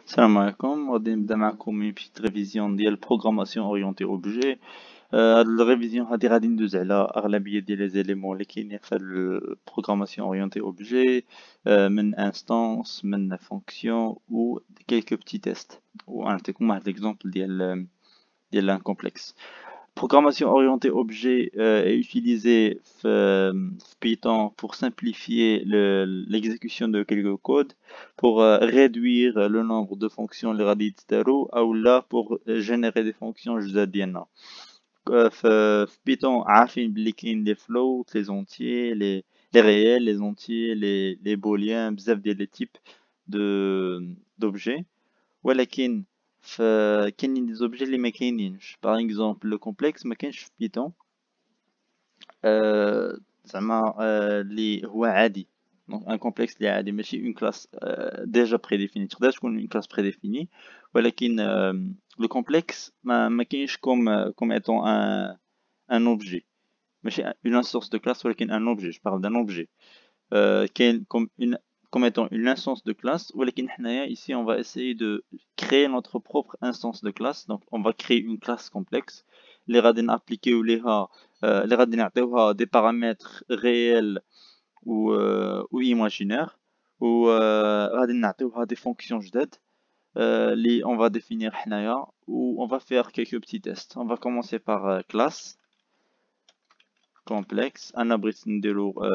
السلام عليكم. غادي نبدا معكم من بيت ريفيزيون ديال البروغراماسيون اورينتي اوبجي. هاد الريفيزيون هادي غادي ندوز على اغلبيه ديال لي زيليمون اللي كاينين في البروغراماسيون اورينتي اوبجي، من انستانس من فونكسيون و كيلكو بتي تيست، ونعطيكم واحد ليكزومبل ديال ان كومبلكس. Programmation orientée objet est utilisée Python pour simplifier l'exécution de quelques codes, pour réduire le nombre de fonctions les radix d'arrow, ou là pour générer des fonctions جدادينا. في Python عارفين بلي كاين les floats, les entiers, les réels, les entiers, les booléens, بزاف ديال les types d'objets. ولكن كاينين des objets اللي ما كاينينش. باغ اكزومبل لو كومبلكس ما كاينش في بيتون، زعما اللي هو عادي. دونك ان كومبلكس اللي عادي ماشي اون كلاس ديجا بريديفيني، تقدر تكون اون كلاس بريديفيني، ولكن لو كومبلكس ما كاينش كوم ايتون ان اوبجي، ماشي اون انستانس دو كلاس ولكن ان اوبجي. جو بارل دان اوبجي كاين comme étant une instance de classe. ولكن حنايا ici on va essayer de créer notre propre instance de classe. Donc on va créer une classe complexe اللي غادي نابليكيو ليها اللي غادي نعطيوها des paramètres réels ou imaginaires، و غادي نعطيوها des fonctions جداد اللي on va définir حنايا، و on va faire quelques petits tests. On va commencer par classe complexe, un abri de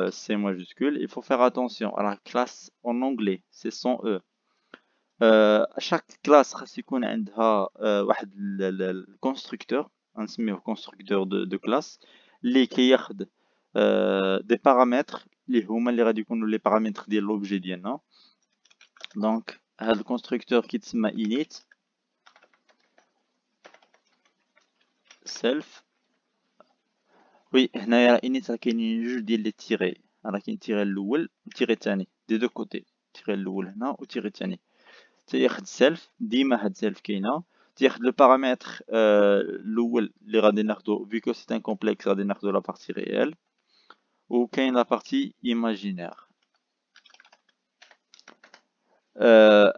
C majuscule. Il faut faire attention à la classe en anglais, c'est sans E. Chaque classe خاص يكون عندها واحد الكونستركتور، نسميه constructeur de classe اللي كياخد des paramètres اللي هما اللي غادي يكونوا les paramètres ديال l'objet ديالنا. دونك هاد الكونستركتور كيتسمى init self. وي هنايا init راه كاينين جوج ديال لي تيري، راه كاين التيري الاول والتيري الثاني دي دو كوتي، التيري الاول هنا والتيري الثاني. تياخد سيلف، ديما هاد سيلف كاينه، تياخد لو بارامتر الاول اللي غادي ناخدو فيكو سي ان كومبلكس غادي ناخدو لا بارتي ريال، وكاين لا بارتي ايماجينير.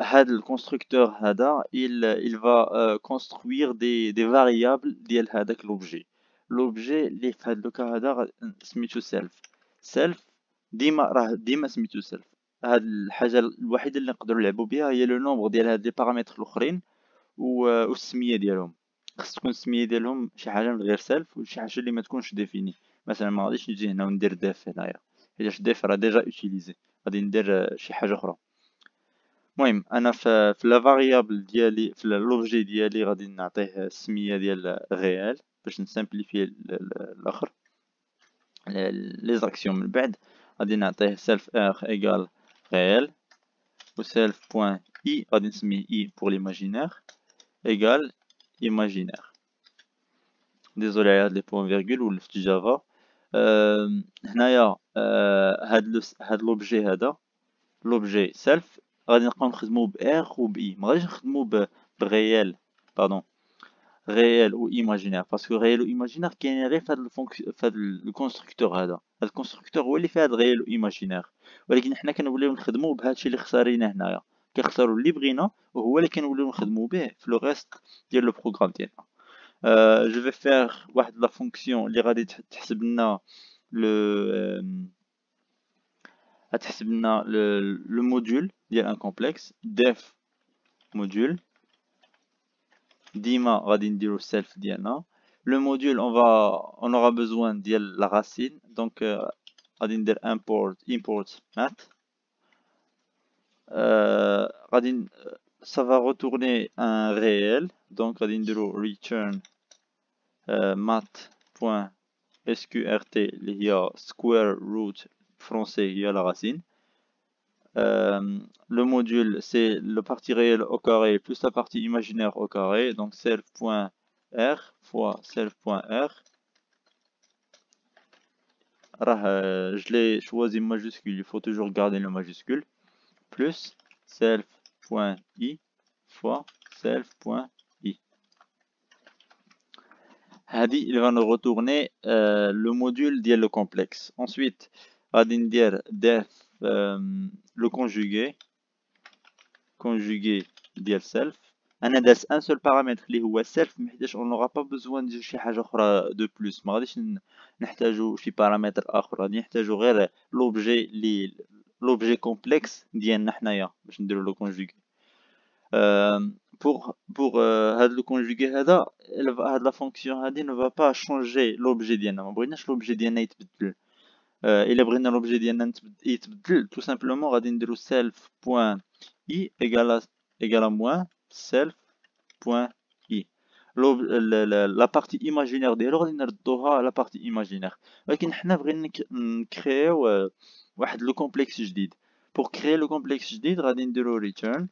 هاد الكونستركتور هذا il va construire des variables ديال هذاك لوبجي. لوبجي اللي في هاد لوكا هذا سميتو سيلف ديما سميتو سيلف. هاد الحاجه الوحيده اللي نقدروا نلعبوا بها هي لو نومبر ديال هاد لي بارامتر الاخرين والسميه ديالهم. خص تكون السميه ديالهم شي حاجه من غير سيلف، وشي حاجه اللي ما تكونش ديفيني. مثلا ما غاديش نجي هنا وندير ديف هنايا حيت ديف راه ديجا اوتيليزي، غادي ندير شي حاجه اخرى. المهم انا في لا فاريابل ديالي في لوبجي ديالي غادي نعطيه السميه ديال ريال باش نسامبليفي الاخر لي زاكسيون. من بعد غادي نعطيه سيلف ار ايغال ريال، و سيلف بوين اي غادي نسميه اي بور ليماجينير ايغال ايماجينير. ديزولي على هاد لي بوين فيرغول ولفت جافا. هنايا هاد لوبجي هذا لوبجي سيلف غادي نبقاو نخدمو ب ار و ب اي، ما غاديش نخدمو بريال باردون ريال و ايماجينير، باسكو ريال و ايماجينير كاينين غير في هاد الكونستركتور هذا. هاد الكونستركتور هو اللي فيه هاد ريال و ايماجينير، ولكن حنا كنوليو نخدمو بهادشي اللي اختاريناه هنايا، كنختارو اللي بغينا وهو اللي كنوليو نخدمو به في لو ريست ديال لو بروغرام ديالنا. جو في فير واحد لا فونكسيون اللي غادي تحسب لنا غتحسب لنا لو موديول ديال ان كومبلكس ديف موديول. ديما غادي نديرو السيلف ديالنا. لو موديول on aura besoin ديال لا راسين، دونك غادي ندير import math. غادي ça va retourner un réel، donc غادي نديرو return math.sqrt اللي هي square root français هي la racine. Le module c'est le partie réelle au carré plus la partie imaginaire au carré, donc self.r fois self.r. Je l'ai choisi majuscule, il faut toujours garder le majuscule, plus self.i fois self.i. Hadi il va nous retourner le module ديال le complexe. Ensuite غادي ندير def le conjugué ديال self. انا داز ان سول بارامتر اللي هو self، محيتاش on n'aura pas besoin ندير شي حاجه اخرى دو بلوس. ما غاديش نحتاجو شي بارامتر اخر، غادي نحتاجو غير لوبجي اللي لوبجي كومبلكس ديالنا حنايا باش نديرو لو كونجوغي. pour هاد لو كونجوغي هذا، هاد لا فونكسيون هادي ne va pas changer l'objet ديالنا. ما بغيناش l'objet ديالنا يتبدل. الا بغينا l'objet ديالنا يتبدل tout simplement غادي نديرو self.i égale à moins self.i. la partie imaginaire ديالو غادي نردوها la partie imaginaire. ولكن حنا بغينا نكريو واحد لو كومبلكس جديد. pour créer le complexe جديد غادي نديرو return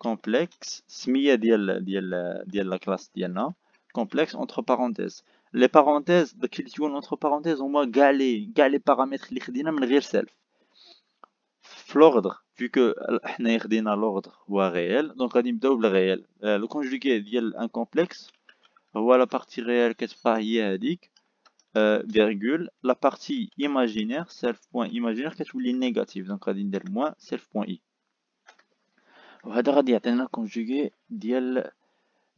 complexe سميه ديال لا كلاس ديالنا complexe entre parenthèses. لي بارونتيز داك اللي تيكون entre parenthèses هما كاع لي بارامتر اللي خدينا من غير self في لوردر. vu que حنايا خدينا لوردر هو réel دونك غادي نبداو بالريال. لو كونجوغي ديال ان كومبلكس هو لا بارتي ريال كتبقى هي هذيك فيرغول لا بارتي imaginaire self.imaginaire كتولي نيجاتيف، دونك غادي ندير موان self.i. وهذا غادي يعطينا كونجوغي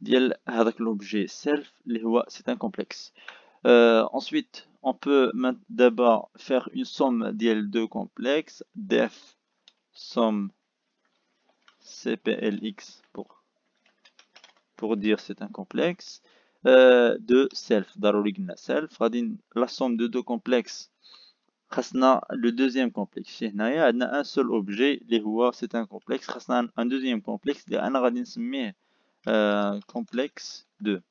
ديال هذاك l'objet self اللي هو c'est un complexe. Ensuite on peut d'abord faire une somme ديال deux complexes def somme cplx pour dire c'est un complexe de self. ضروري قلنا self غادي la somme de deux complexes خاصنا le deuxième complexe. هنايا عندنا un seul objet اللي هو c'est un complexe، خاصنا un deuxième complexe اللي انا غادي نسميه complexe 2.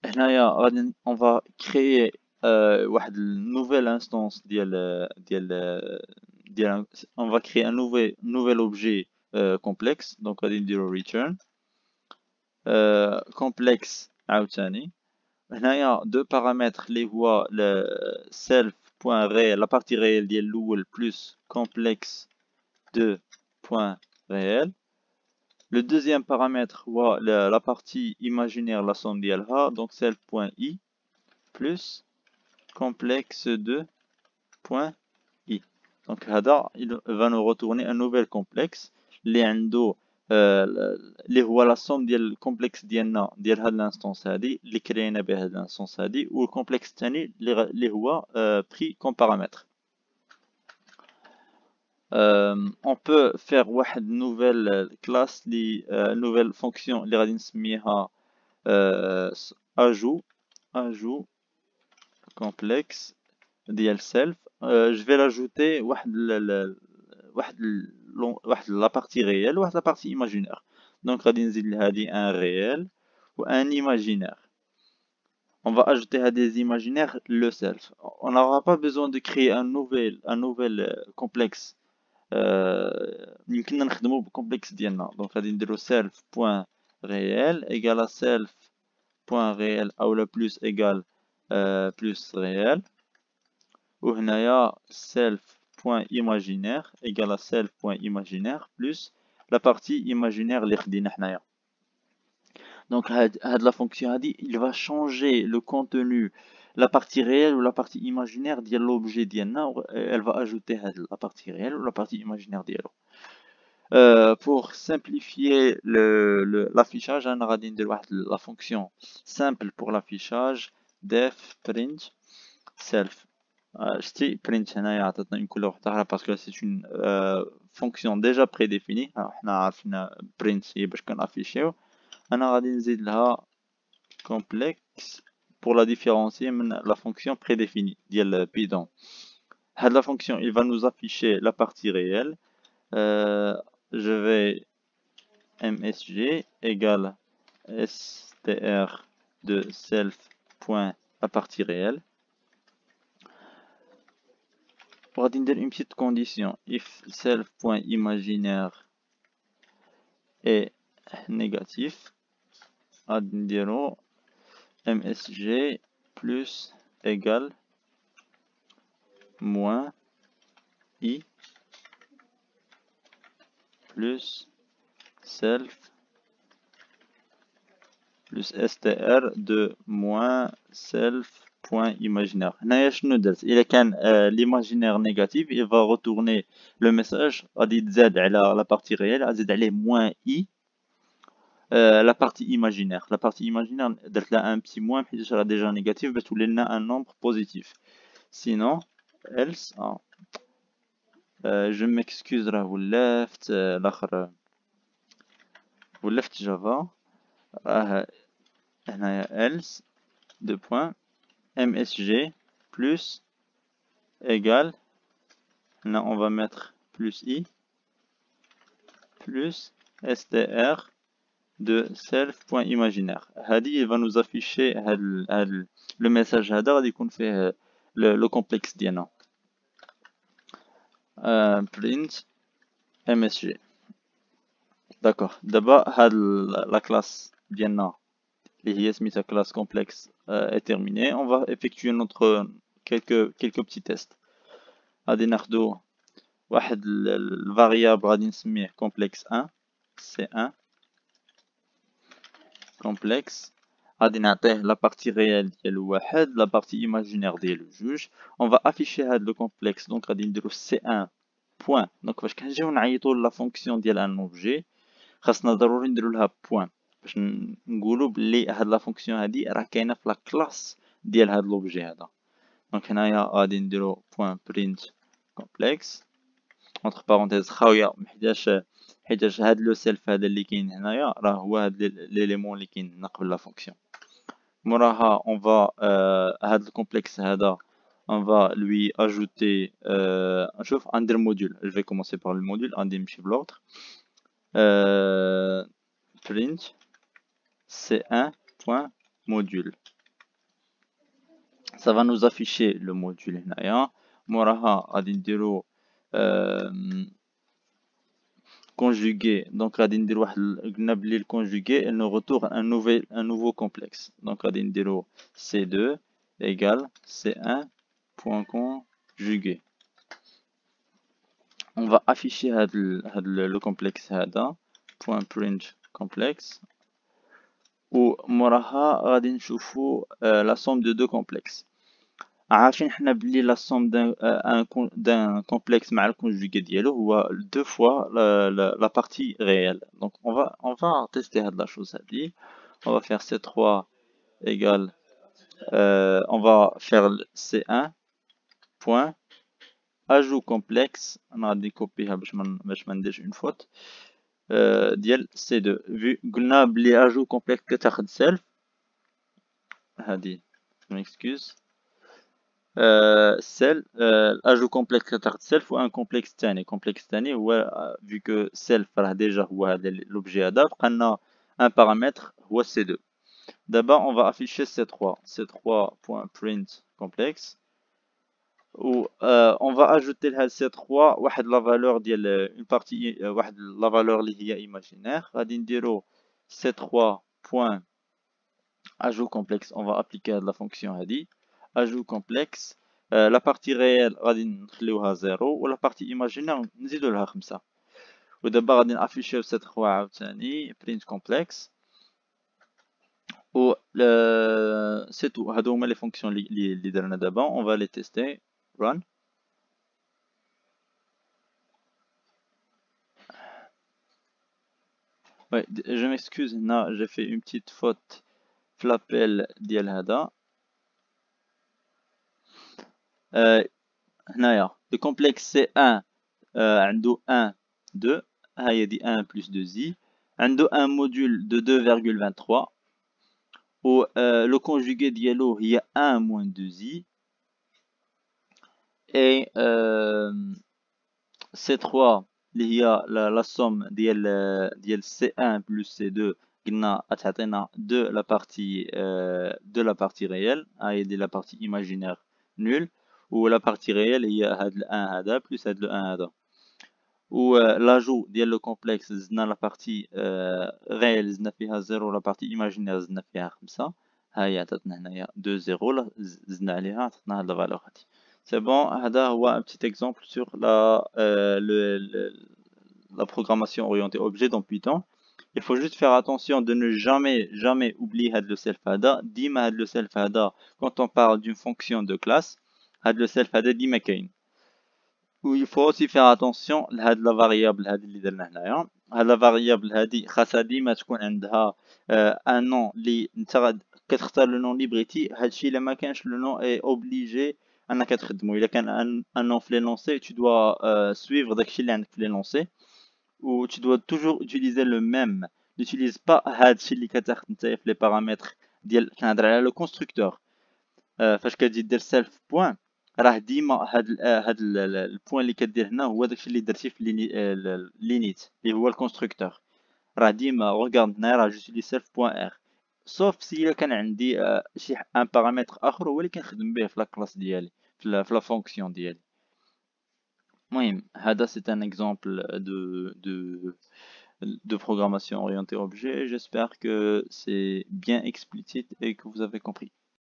هنايا غادي on va créer واحد nouvelle instance ديال on va créer un nouvel objet complexe. donc غادي نديرو return complexe عاوتاني. هنايا دو بارامتر اللي هو self.real la partie réelle ديال الاول plus complexe 2.real. Le deuxième paramètre هو la partie imaginaire la somme ديالها donc self.i plus complexe 2.i. donc هذا il va nous retourner un nouvel complexe اللي عنده اللي هو la somme ديال الكومبلكس ديالنا ديال هاد الانستانس هادي اللي كرينا بها هاد الانستانس هادي، والكومبلكس الثاني اللي هو pris comme paramètre. on peut faire واحد nouvelle classe nouvelle fonction اللي غادي نسميها ajout complexe ديال self. je vais l'ajouter واحد la partie réelle واحد la partie imaginaire. donc غادي نزيد لهادي un réel و un imaginaire. on va ajouter à des imaginaires le self. on n'aura pas besoin de créer un nouvel complexe. يمكننا نخدمو بالكومبلكس ديالنا. دونك غادي نديرو self.real égale à self.real اولا plus égale plus réel. وهنايا self.imaginaire égale à self.imaginaire plus la partie imaginaire اللي خدينا حنايا. donc هاد la fonction هادي il va changer le contenu la partie réelle ou la partie imaginaire ديال l'objet ديالنا. elle va ajouter la partie réelle ou la partie imaginaire ديالو. pour simplifier l'affichage انا غادي ندير واحد la fonction simple pour l'affichage def print self. شتي print هنايا عطاتنا une couleur وحده اخرى parce que c'est une fonction déjà prédéfinie. حنا عارفين print هي باش كنافيشيو. انا غادي نزيد لها complexe pour la différencier من la fonction prédéfinie ديال bidon. هاد la fonction il va nous afficher la partie réelle. je vais msg égale str de self point la partie réelle. غادي ندير une petite condition if self.imaginaire est négatif غادي نديرو msg plus égale moins i plus self plus str de moins self point imaginaire. هنايا شنو درت إلا كان l'imaginaire négatif il va retourner le message غادي يتزاد على la partie réelle غادي يزيد عليه moins i la partie imaginaire درت لها un petit moins حيت راه déjà négatif باش تولي لنا un nombre positif. Sinon else je m'excuse راه ولفت الاخر ولفت جافا راه هنايا else deux points msg plus égale là on va mettre plus i plus str de self.imaginaire. هذه il va nous afficher le message هذا غادي يكون فيه le complexe ديالنا print msg. d'accord دابا هاد la classe ديالنا اللي هي سميتها classe complexe est terminée. On va effectuer notre quelques petits tests. غادي ناخدو واحد الفاريابل غادي نسميه complexe 1 c1 complexe غادي نعطيه لا بارتي ريال ديالو واحد لا بارتي ايماجينير ديالو جوج. on va afficher هاد لو complexe دونك غادي نديرو c1 بوين. دونك فاش كنجيو نعيطو لا فونكسيون ديال ان اوبجي خاصنا ضروري نديرو لها بوين باش نقولو بلي هاد لا فونكسيون هادي راه كاينه في لا كلاس ديال هاد لوبجي هذا. دونك هنايا غادي نديرو بوين برينت complexe entre parenthèses خاويه حيتاش هاد لو سيلف هذا اللي كاين هنايا راه هو هاد ليليمون اللي كاين قبل لا فونكسيون. موراها on va هاد الكومبلكس هذا on va lui ajouter نشوف ندير موديول. je vais commencer par le module غادي نمشي بلوردر print c1 point module. ça va nous afficher le module هنايا. موراها غادي نديرو conjugué. donc غادي ندير واحد قلنا بلي الكونجوغي elle nous retourne un nouveau complexe. donc غادي نديرو c2 égale c1 point conjugué. on va afficher هاد le complexe هذا point print complexe وموراها غادي نشوفو la somme de deux complexes. عارفين حنا بلي لا somme d'un complexe مع الكونجوغي ديالو هو deux fois la partie réelle. donc on va tester هاد la chose هادي. on va faire c3 égale on va faire c1 point ajout complexe. انا غادي نكوبيها باش ما نديرش une faute ديال c2 vu قلنا بلي ajout complexe كتاخد self هادي m'excuse سيل الاجو كومبلكس كتاخد سيلف وان كومبلكس تاني. كومبلكس تاني هو في كو سيلف راه ديجا هو هذا لوبجي هذا بقى لنا ان بارامتر هو سي 2. دابا اون فا افيشي سي 3 سي 3 بوين برينت كومبلكس و اون فا اجوتي لهاد سي 3 واحد لا فالور ديال اون بارتي واحد لا فالور اللي هي ايماجينير. غادي نديرو سي 3 بوين ajout complexe. on va appliquer هاد لا فونكسيون هادي ajout complexe. la partie réelle غادي نخليوها 0 و la partie imaginaire نزيدو لها 5. ودابا غادي نافيشيو سي 3 عاوتاني print complexe و سي تو. هادو هما لي فونكسيون اللي درنا دابا. on va les tester. run. ouais je m'excuse هنا j'ai fait une petite faute في l'appel ديال هذا. هنايا le complexe C1 عنده 1 2 ها هي دي 1 plus 2i عنده un module de 2,23 و le conjugué ديالو هي 1 moins 2i et C3 اللي هي la somme ديال C1 plus C2 قلنا غتعطينا de la partie réelle. ها هي دي la partie imaginaire nulle و la partie réelle هي هاد ال 1 هذا plus هاد ال 1 هذا. و لاجو ديال لو كومبلكس زدنا لا بارتي ريال زدنا فيها 0 لا بارتي ايماجينير زدنا فيها 5. ها هي عطاتنا هنايا 2 0 زدنا عليها عطاتنا هاد لا فالور هادي. سي بون. هذا هو ان بتيت اكزومبل سور لا بروغراماسيون اورينتي اوبجي دون بيتون. Il faut juste faire attention de ne jamais oublier هاد le self هذا. ديما هاد le self هذا quand on parle d'une fonction de classe هاد le self هذا ديما كاين. وil faut aussi faire attention لهاد لا variable هادي اللي درنا هنايا. هاد لا variable هادي خاصها ديما تكون عندها ان نون اللي انت كتختار لو نون اللي بغيتي. هادشي الا ما كانش لو نون اي اوبليجي انك تخدمو. الا كان ان نون في لي لونسي tu dois suivre داكشي اللي عندك في لي لونسي. و tu dois toujours utiliser le même. n'utilise pas هادشي اللي كتاخد نتايا في لي بارامتر ديال كنهضر على لو كونستركتور. فاش كتجي دير سيلف بوين راه ديما هاد البوين اللي كدير هنا هو داكشي اللي درتي في لينيت اللي هو الكونستركتور. راه ديما روغارد هنايا راه جوتيلي سيلف بوين ار سوف سي الا كان عندي شي ان بارامتر اخر هو اللي كنخدم به في لا كلاس ديالي في لا فونكسيون ديالي. المهم هذا c'est un exemple de programmation orientée objet. J'espère que c'est bien explicite et que vous avez compris.